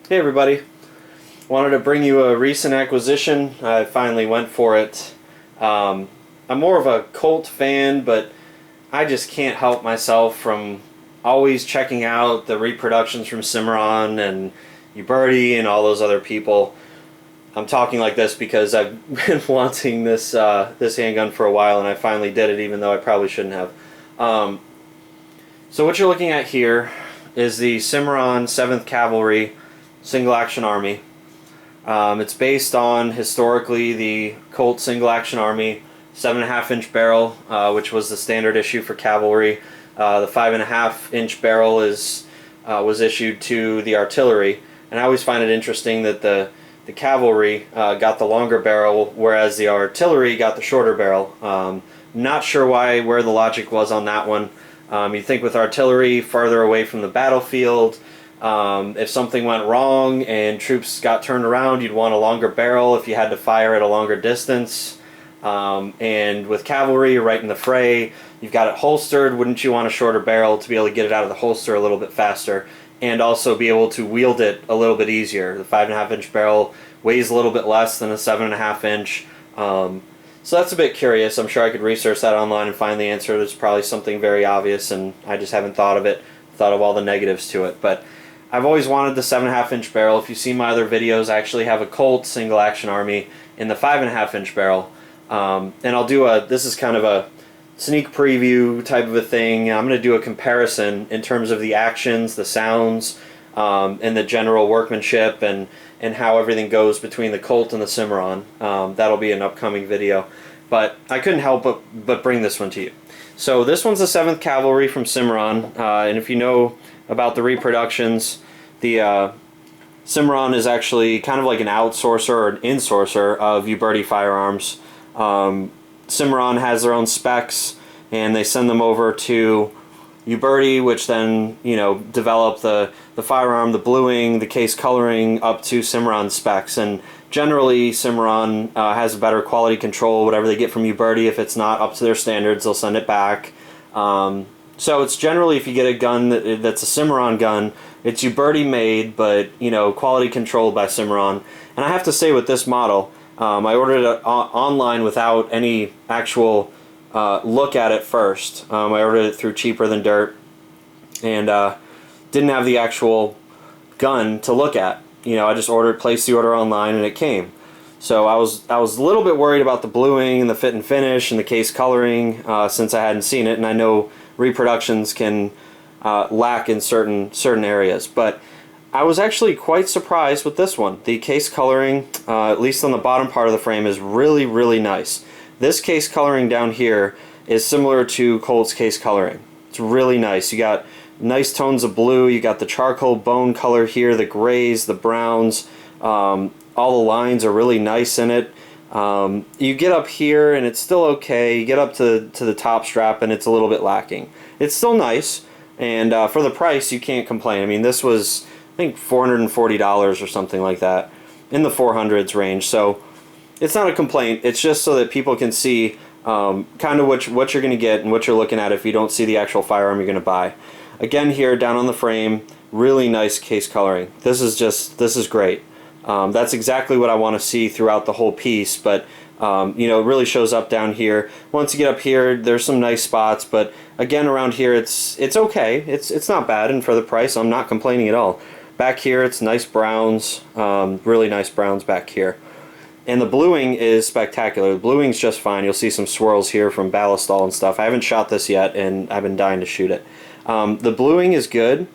Hey everybody, wanted to bring you a recent acquisition. I finally went for it. I'm more of a Colt fan, but I just can't help myself from always checking out the reproductions from Cimarron and Uberti and all those other people. I'm talking like this because I've been wanting this handgun for a while, and I finally did it, even though I probably shouldn't have. So what you're looking at here is the Cimarron 7th Cavalry Single Action Army. It's based on, historically, the Colt Single Action Army 7.5-inch barrel, which was the standard issue for cavalry. The 5.5-inch barrel was issued to the artillery, and I always find it interesting that the cavalry got the longer barrel, whereas the artillery got the shorter barrel. Not sure where the logic was on that one. You'd think with artillery farther away from the battlefield, if something went wrong and troops got turned around, you'd want a longer barrel if you had to fire at a longer distance. And with cavalry, you're right in the fray, you've got it holstered. Wouldn't you want a shorter barrel to be able to get it out of the holster a little bit faster and also be able to wield it a little bit easier? The 5.5-inch barrel weighs a little bit less than a 7.5-inch. So that's a bit curious. I'm sure I could research that online and find the answer. There's probably something very obvious, and I just haven't thought of it, thought of all the negatives to it. But I've always wanted the 7.5-inch barrel. If you see my other videos, I actually have a Colt Single Action Army in the 5.5-inch barrel. And I'll do this is kind of a sneak preview type of a thing. I'm going to do a comparison in terms of the actions, the sounds, and the general workmanship, and how everything goes between the Colt and the Cimarron. That'll be an upcoming video. But I couldn't help but bring this one to you. So this one's the 7th Cavalry from Cimarron, and if you know about the reproductions, the Cimarron is actually kind of like an outsourcer or an insourcer of Uberti firearms. Cimarron has their own specs, and they send them over to Uberti, which then, develop the firearm, the bluing, the case coloring up to Cimarron specs. And generally, Cimarron has a better quality control. Whatever they get from Uberti, if it's not up to their standards, they'll send it back. So it's generally, if you get a gun that's a Cimarron gun, it's Uberti made, but quality controlled by Cimarron. And I have to say, with this model, I ordered it online without any actual look at it first. I ordered it through Cheaper Than Dirt, and didn't have the actual gun to look at. I just placed the order online, and it came. So I was a little bit worried about the bluing and the fit and finish and the case coloring, since I hadn't seen it, and I know reproductions can lack in certain areas. But I was actually quite surprised with this one. The case coloring, at least on the bottom part of the frame, is really, really nice. This case coloring down here is similar to Colt's case coloring. It's really nice. You got nice tones of blue, you got the charcoal bone color here, the grays, the browns, all the lines are really nice in it. You get up here and it's still okay. You get up to the top strap and it's a little bit lacking. It's still nice, and for the price you can't complain. I mean, this was, I think, $440 or something like that, in the 400s range. So it's not a complaint. It's just so that people can see kind of what you're going to get and what you're looking at if you don't see the actual firearm you're going to buy. Again, here down on the frame, really nice case coloring. This is great. That's exactly what I want to see throughout the whole piece, but it really shows up down here. Once you get up here, there's some nice spots, but again, around here it's okay. It's not bad, and for the price, I'm not complaining at all. Back here, it's nice browns, really nice browns back here. And the bluing is spectacular. The bluing's just fine. You'll see some swirls here from ballistol and stuff. I haven't shot this yet, and I've been dying to shoot it. The bluing is good.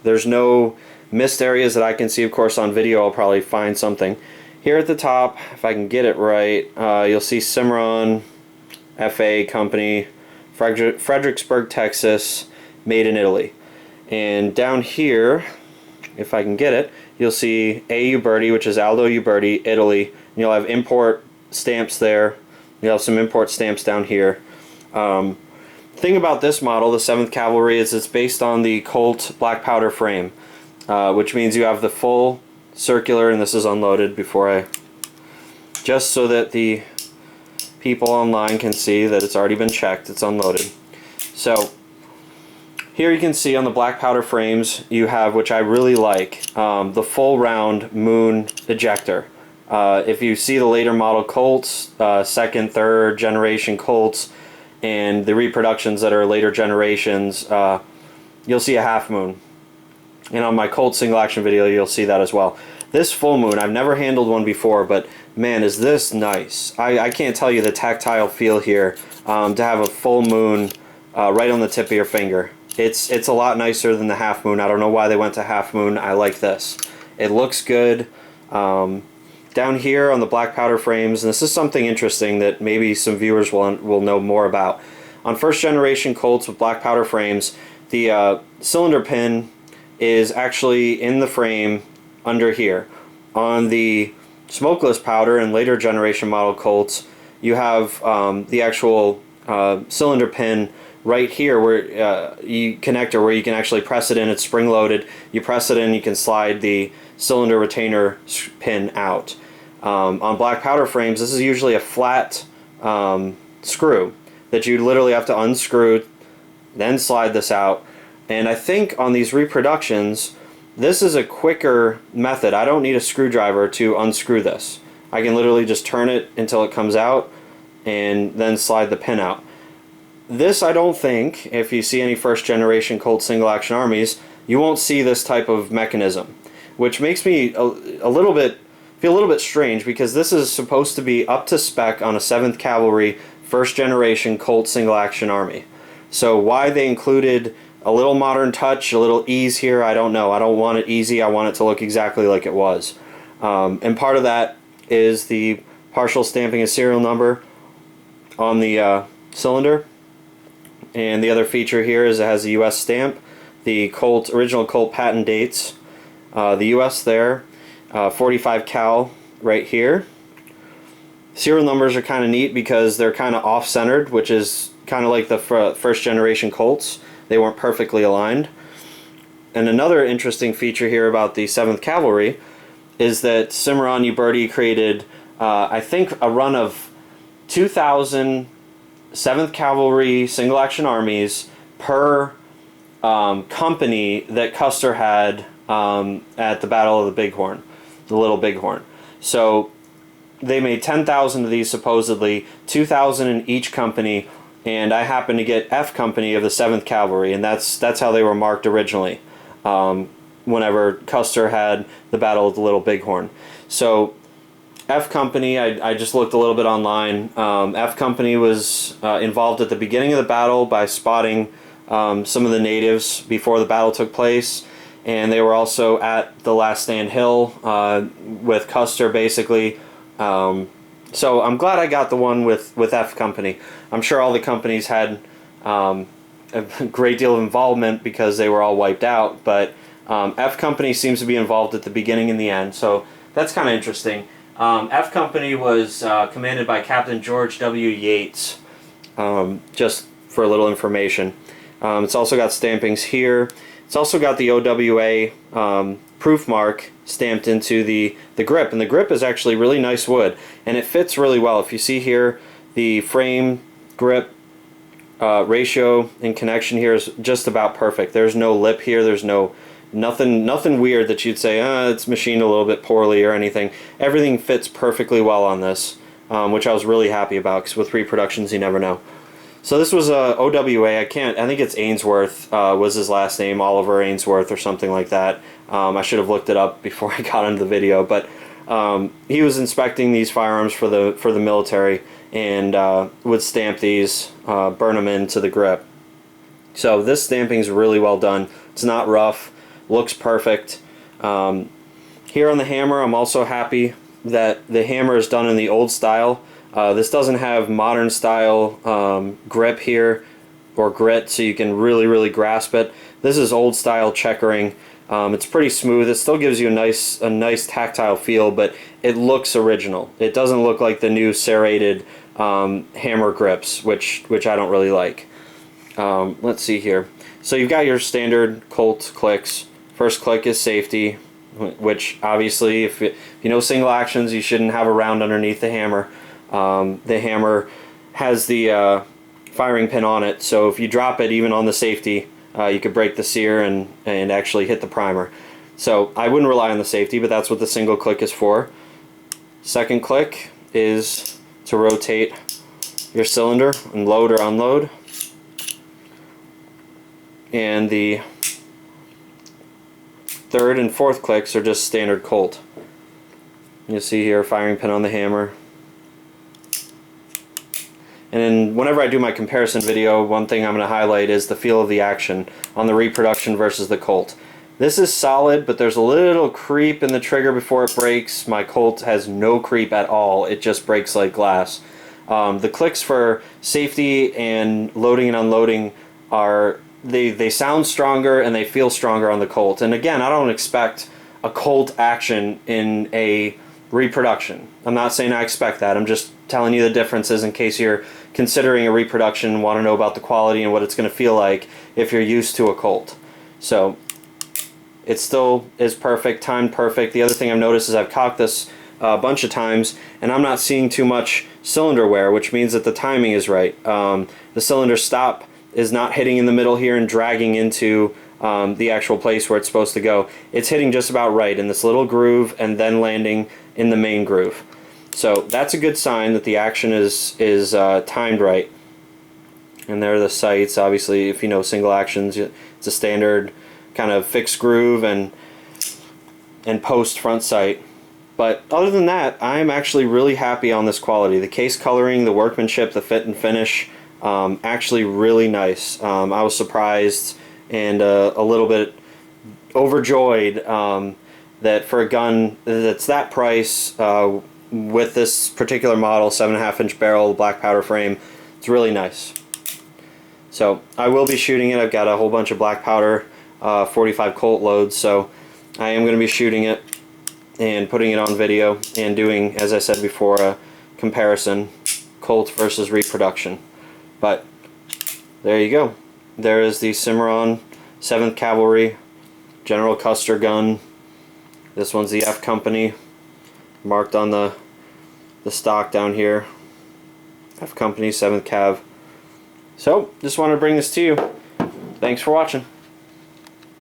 There's no missed areas that I can see. Of course, on video I'll probably find something. Here at the top, if I can get it right, you'll see Cimarron FA Company, Fredericksburg, Texas, made in Italy. And down here, if I can get it, you'll see A. Uberti, which is Aldo Uberti, Italy. And you'll have import stamps there. You'll have some import stamps down here. Thing about this model, the 7th Cavalry, is it's based on the Colt black powder frame, which means you have the full circular, and this is unloaded just so that the people online can see that it's already been checked, it's unloaded. So Here you can see on the black powder frames you have, which I really like, the full round moon ejector. If you see the later model Colts, second, third generation Colts, and the reproductions that are later generations, you'll see a half moon. And on my Colt single action video you'll see that as well. This full moon, I've never handled one before, but man, is this nice. I can't tell you the tactile feel here, to have a full moon right on the tip of your finger. It's a lot nicer than the half moon. I don't know why they went to half moon. I like this. It looks good. Down here on the black powder frames, and this is something interesting that maybe some viewers will know more about. On first generation Colts with black powder frames, the cylinder pin is actually in the frame under here. On the smokeless powder and later generation model Colts, you have the actual cylinder pin right here where you connector where you can actually press it in. It's spring loaded. You press it in, you can slide the cylinder retainer pin out. On black powder frames, this is usually a flat screw that you literally have to unscrew, then slide this out. And I think on these reproductions, this is a quicker method. I don't need a screwdriver to unscrew this. I can literally just turn it until it comes out and then slide the pin out. This, I don't think, if you see any first generation Colt single action armies, you won't see this type of mechanism, which makes me feel a little bit strange, because this is supposed to be up to spec on a 7th Cavalry first generation Colt single action army. So why they included a little modern touch, a little ease here, I don't know. I don't want it easy. I want it to look exactly like it was. And part of that is the partial stamping of serial number on the cylinder. And the other feature here is it has a US stamp, the Colt original Colt patent dates, the US there, 45 cal right here. Serial numbers are kind of neat because they're kind of off-centered, which is kind of like the first generation Colts. They weren't perfectly aligned. And another interesting feature here about the 7th Cavalry is that Cimarron created, I think, a run of 2,000 7th Cavalry single action armies per company that Custer had at the Battle of the Bighorn, the Little Bighorn. So they made 10,000 of these supposedly, 2,000 in each company, and I happened to get F Company of the 7th Cavalry, and that's how they were marked originally, whenever Custer had the Battle of the Little Bighorn. So F Company, I just looked a little bit online. F Company was involved at the beginning of the battle by spotting some of the natives before the battle took place, and they were also at the Last Stand Hill with Custer, basically. So I'm glad I got the one with F Company. I'm sure all the companies had a great deal of involvement because they were all wiped out, but F Company seems to be involved at the beginning and the end, so that's kind of interesting. F Company was commanded by Captain George W. Yates, just for a little information. It's also got stampings here. It's also got the OWA proof mark stamped into the grip, and the grip is actually really nice wood, and it fits really well. If you see here, the frame grip ratio and connection here is just about perfect. There's no lip here. There's nothing weird that you'd say, it's machined a little bit poorly or anything. Everything fits perfectly well on this, which I was really happy about, because with reproductions you never know. So this was OWA. I think it's Ainsworth was his last name, Oliver Ainsworth or something like that. I should have looked it up before I got into the video, but he was inspecting these firearms for the military, and would stamp these, burn them into the grip. So this stamping is really well done. It's not rough. Looks perfect. Here on the hammer, I'm also happy that the hammer is done in the old style. This doesn't have modern style grip here, or grit, so you can really grasp it. This is old style checkering. It's pretty smooth. It still gives you a nice tactile feel, but it looks original. It doesn't look like the new serrated hammer grips, which I don't really like. Let's see here. So you've got your standard Colt clicks. First click is safety, which obviously, if you know single actions, you shouldn't have a round underneath the hammer. The hammer has the firing pin on it, so if you drop it even on the safety, you could break the sear and actually hit the primer. So I wouldn't rely on the safety, but that's what the single click is for. Second click is to rotate your cylinder and load or unload. And the third and fourth clicks are just standard Colt. You'll see here, firing pin on the hammer. And then whenever I do my comparison video, one thing I'm going to highlight is the feel of the action on the reproduction versus the Colt. This is solid, but there's a little creep in the trigger before it breaks. My Colt has no creep at all. It just breaks like glass. The clicks for safety and loading and unloading are, they sound stronger and they feel stronger on the Colt. And again, I don't expect a Colt action in a reproduction. I'm not saying I expect that. I'm just telling you the differences in case you're considering a reproduction and want to know about the quality and what it's going to feel like if you're used to a Colt. So it still is perfect, timed perfect. The other thing I've noticed is I've cocked this a bunch of times and I'm not seeing too much cylinder wear, which means that the timing is right. The cylinder stop is not hitting in the middle here and dragging into the actual place where it's supposed to go. It's hitting just about right in this little groove and then landing in the main groove. So that's a good sign that the action is timed right. And there are the sights. Obviously, if you know single actions, it's a standard kind of fixed groove and post front sight. But other than that, I'm actually really happy on this quality. The case coloring, the workmanship, the fit and finish, actually really nice. I was surprised and a little bit overjoyed that for a gun that's that price, with this particular model, 7.5-inch barrel, black powder frame, it's really nice. So I will be shooting it. I've got a whole bunch of black powder 45 Colt loads, so I am going to be shooting it and putting it on video and doing, as I said before, a comparison, Colt versus reproduction. But there you go. There is the Cimarron 7th Cavalry General Custer gun. This one's the F Company, marked on the stock down here. F Company 7th Cav. So, just wanted to bring this to you. Thanks for watching.